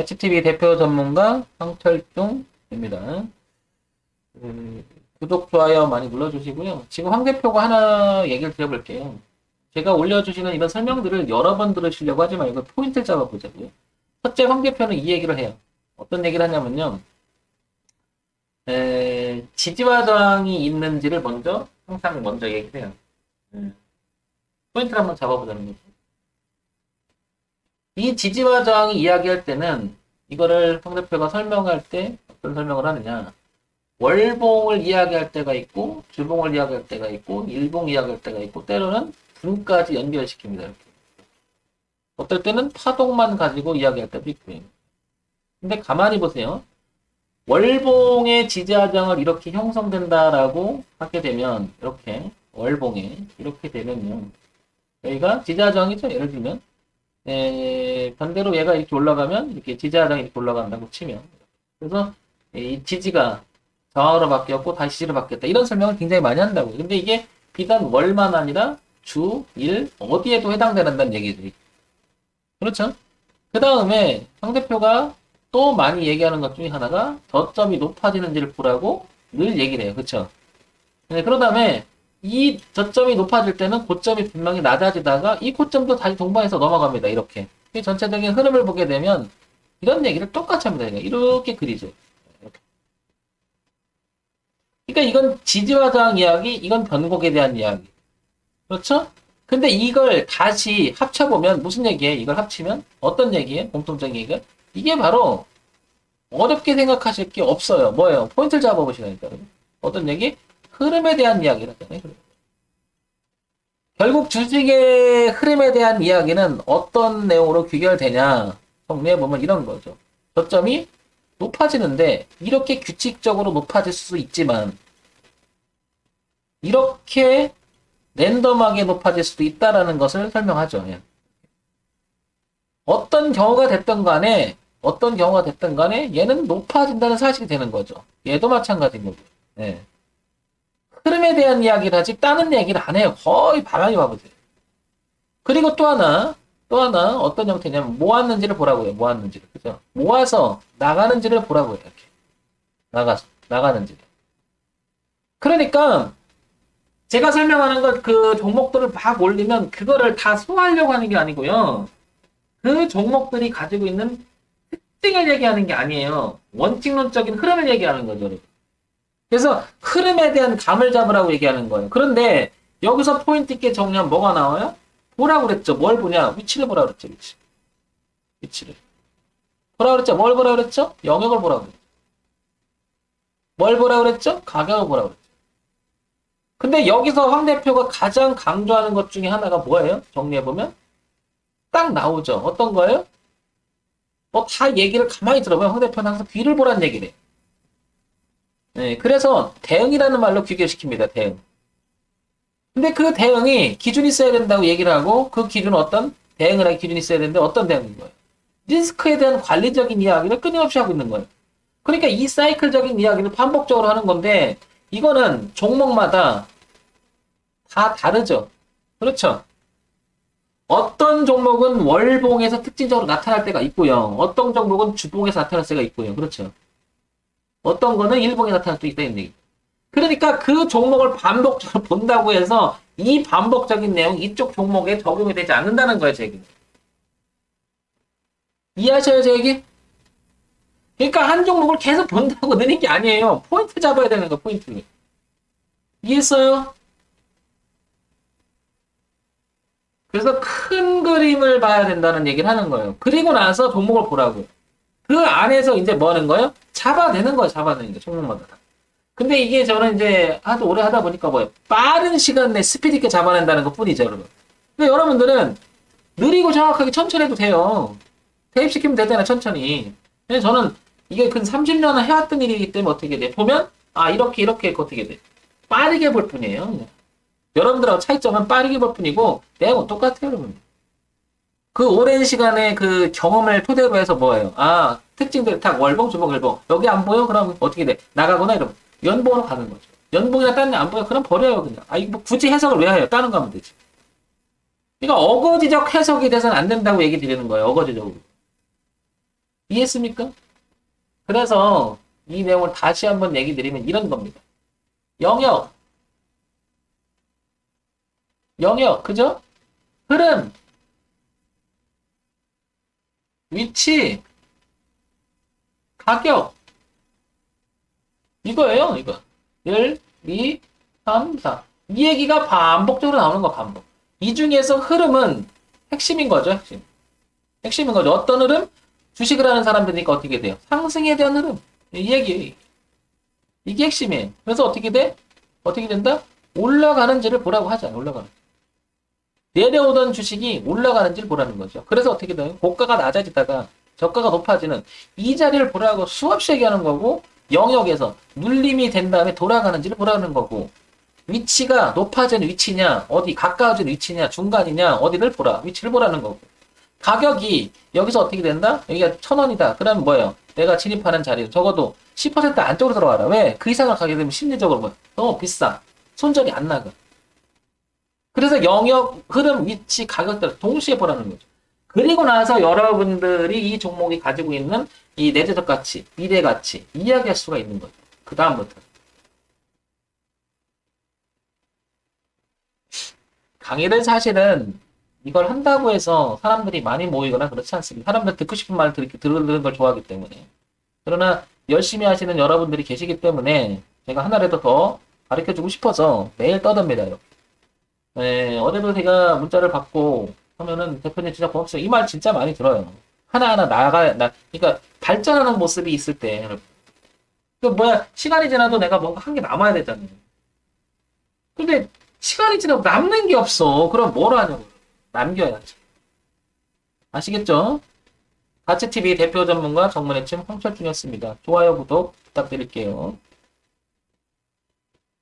자취TV 대표 전문가 황철중입니다. 구독, 좋아요 많이 눌러주시고요. 지금 황 대표가 하나 얘기를 드려볼게요. 제가 올려주시는 이런 설명들을 여러 번 들으시려고 하지 말고 포인트를 잡아보자고요. 첫째, 황 대표는 이 얘기를 해요. 어떤 얘기를 하냐면요. 지지와 저항이 있는지를 항상 먼저 얘기를 해요. 포인트를 한번 잡아보자는 거죠. 이 지지와 저항이 이야기할 때는 이거를 황 대표가 설명할 때 어떤 설명을 하느냐. 월봉을 이야기할 때가 있고, 주봉을 이야기할 때가 있고, 일봉 이야기할 때가 있고, 때로는 분까지 연결시킵니다. 이렇게. 어떨 때는 파동만 가지고 이야기할 때도 있고요. 근데 가만히 보세요. 월봉의 지지하장을 이렇게 형성된다라고 하게 되면, 이렇게, 월봉에, 이렇게 되면요. 여기가 지지하장이죠. 예를 들면, 반대로 얘가 이렇게 올라가면, 이렇게 지지하장이 이렇게 올라간다고 치면. 그래서, 이 지지가 저항으로 바뀌었고, 다시 지지로 바뀌었다. 이런 설명을 굉장히 많이 한다고요. 근데 이게 비단 월만 아니라 주, 일, 어디에도 해당된다는 얘기들이. 그렇죠? 그 다음에 황 대표가 또 많이 얘기하는 것 중에 하나가 저점이 높아지는지를 보라고 늘 얘기를 해요. 그렇죠? 네, 그런 다음에 이 저점이 높아질 때는 고점이 분명히 낮아지다가 이 고점도 다시 동반해서 넘어갑니다. 이렇게. 이 전체적인 흐름을 보게 되면 이런 얘기를 똑같이 합니다. 이렇게 그리죠. 이렇게. 그러니까 이건 지지와 저항 이야기, 이건 변곡에 대한 이야기. 그렇죠? 근데 이걸 다시 합쳐보면 무슨 얘기예요? 이걸 합치면 어떤 얘기예요? 공통적인 얘기가? 이게 바로 어렵게 생각하실 게 없어요. 뭐예요? 포인트를 잡아보시라니까. 어떤 얘기? 흐름에 대한 이야기를 하잖아요. 결국 주식의 흐름에 대한 이야기는 어떤 내용으로 귀결되냐? 정리해보면 이런 거죠. 저점이 높아지는데 이렇게 규칙적으로 높아질 수 있지만 이렇게 랜덤하게 높아질 수도 있다라는 것을 설명하죠. 예. 어떤 경우가 됐든 간에 얘는 높아진다는 사실이 되는 거죠. 얘도 마찬가지인 거고. 예. 흐름에 대한 이야기를 하지 다른 얘기를 안 해요. 거의 바람이 와보세요. 그리고 또 하나 어떤 형태냐면 모았는지를 보라고요. 모았는지를. 그죠? 모아서 나가는지를 보라고요. 이렇게. 나가는지를. 그러니까 제가 설명하는 것 그 종목들을 막 올리면 그거를 다 소화하려고 하는 게 아니고요. 그 종목들이 가지고 있는 특징을 얘기하는 게 아니에요. 원칙론적인 흐름을 얘기하는 거죠. 여러분. 그래서 흐름에 대한 감을 잡으라고 얘기하는 거예요. 그런데 여기서 포인트 있게 정리하면 뭐가 나와요? 보라고 그랬죠. 뭘 보냐? 위치를 보라고 그랬죠. 위치를. 보라고 그랬죠. 뭘 보라고 그랬죠? 영역을 보라고 그랬죠. 뭘 보라고 그랬죠? 가격을 보라고 그랬죠. 근데 여기서 황 대표가 가장 강조하는 것 중에 하나가 뭐예요? 정리해보면 딱 나오죠. 어떤 거예요? 다 얘기를 가만히 들어보면 황 대표는 항상 귀를 보라는 얘기를 해요. 네, 그래서 대응이라는 말로 귀결시킵니다. 대응. 근데 그 대응이 기준이 있어야 된다고 얘기를 하고 그 기준은 어떤 대응을 할 기준이 있어야 되는데 어떤 대응인 거예요? 리스크에 대한 관리적인 이야기를 끊임없이 하고 있는 거예요. 그러니까 이 사이클적인 이야기를 반복적으로 하는 건데 이거는 종목마다 다 다르죠. 그렇죠. 어떤 종목은 월봉에서 특징적으로 나타날 때가 있고요. 어떤 종목은 주봉에서 나타날 때가 있고요. 그렇죠. 어떤 거는 일봉에 나타날 수 있다. 얘기. 그러니까 그 종목을 반복적으로 본다고 해서 이 반복적인 내용 이쪽 종목에 적용이 되지 않는다는 거예요. 제 얘기. 이해하셔요? 제 얘기? 그러니까 한 종목을 계속 본다고 느는 게 아니에요. 포인트 잡아야 되는 거 포인트. 이해했어요? 그래서 큰 그림을 봐야 된다는 얘기를 하는 거예요. 그리고 나서 종목을 보라고요. 그 안에서 이제 뭐 하는 거예요? 잡아내는 거예요. 잡아내는 거. 종목마다. 근데 이게 저는 이제 하도 오래 하다 보니까 뭐예요? 빠른 시간 내에 스피드 있게 잡아낸다는 것 뿐이죠, 여러분. 근데 여러분들은 느리고 정확하게 천천히 해도 돼요. 대입시키면 되잖아요, 천천히. 근데 저는 이게 근 30년을 해왔던 일이기 때문에 어떻게 돼? 보면, 이렇게 어떻게 돼? 빠르게 볼 뿐이에요. 그냥. 여러분들하고 차이점은 빠르게 볼 뿐이고, 내용은 똑같아요, 여러분. 그 오랜 시간의 그 경험을 토대로 해서 뭐예요? 특징들 딱 월봉, 주봉, 일봉. 여기 안 보여? 그럼 어떻게 돼? 나가거나 이러면 연봉으로 가는 거죠. 연봉이나 다른 데 안 보여? 그럼 버려요, 그냥. 이거 뭐 굳이 해석을 왜 해요? 다른 거 하면 되지. 그러니까 어거지적 해석이 돼서는 안 된다고 얘기 드리는 거예요, 어거지적으로. 이해했습니까? 그래서 이 내용을 다시 한번 얘기 드리면 이런 겁니다. 영역, 그죠? 흐름, 위치, 가격, 이거예요, 이거. 1, 2, 3, 4. 이 얘기가 반복적으로 나오는 거, 반복. 이 중에서 흐름은 핵심인 거죠, 핵심. 핵심인 거죠. 어떤 흐름? 주식을 하는 사람들이니까 어떻게 돼요? 상승에 대한 흐름. 이 얘기. 이게 핵심이에요. 그래서 어떻게 돼? 어떻게 된다? 올라가는지를 보라고 하잖아요, 올라가는. 내려오던 주식이 올라가는지를 보라는 거죠. 그래서 어떻게 돼요? 고가가 낮아지다가 저가가 높아지는 이 자리를 보라고 수없이 얘기하는 거고, 영역에서 눌림이 된 다음에 돌아가는지를 보라는 거고, 위치가 높아진 위치냐, 어디 가까워진 위치냐, 중간이냐, 어디를 보라, 위치를 보라는 거고, 가격이 여기서 어떻게 된다? 여기가 1,000원이다. 그러면 뭐예요? 내가 진입하는 자리 적어도 10% 안쪽으로 들어와라. 왜? 그 이상을 가게 되면 심리적으로 뭐 너무 비싸. 손절이 안 나가. 그래서 영역, 흐름, 위치, 가격들 동시에 보라는 거죠. 그리고 나서 여러분들이 이 종목이 가지고 있는 이 내재적 가치, 미래 가치 이야기할 수가 있는 거죠. 그 다음부터. 강의를 사실은 이걸 한다고 해서 사람들이 많이 모이거나 그렇지 않습니다. 사람들 듣고 싶은 말 들으는 걸 좋아하기 때문에. 그러나 열심히 하시는 여러분들이 계시기 때문에 제가 하나라도 더 가르쳐주고 싶어서 매일 떠듭니다. 이렇게. 네, 어제도 제가 문자를 받고 하면은 대표님 진짜 고맙습니다. 이 말 진짜 많이 들어요. 하나하나 그러니까 발전하는 모습이 있을 때. 그 뭐야, 시간이 지나도 내가 뭔가 한 게 남아야 되잖아요. 근데 시간이 지나도 남는 게 없어. 그럼 뭘 하냐고. 남겨야지. 아시겠죠? 가치TV 대표 전문가 정문의 침 홍철중이었습니다. 좋아요, 구독 부탁드릴게요.